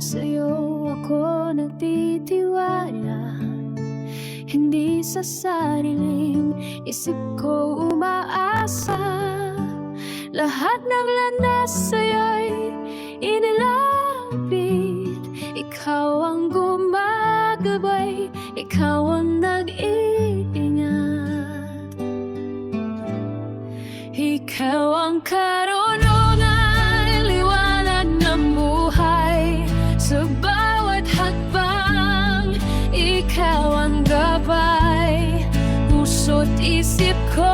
sa'yo ako nagtitiwala, hindi sa sariling isip ko umaasa. Lahat ng landas sa'yo'y inilapit, ikaw ang gumagabay, ikaw ang nag-iingat. Ikaw ang karunungan, liwanag ng buhay. Sa bawat hakbang, ikaw ang gabay. Puso't isip ko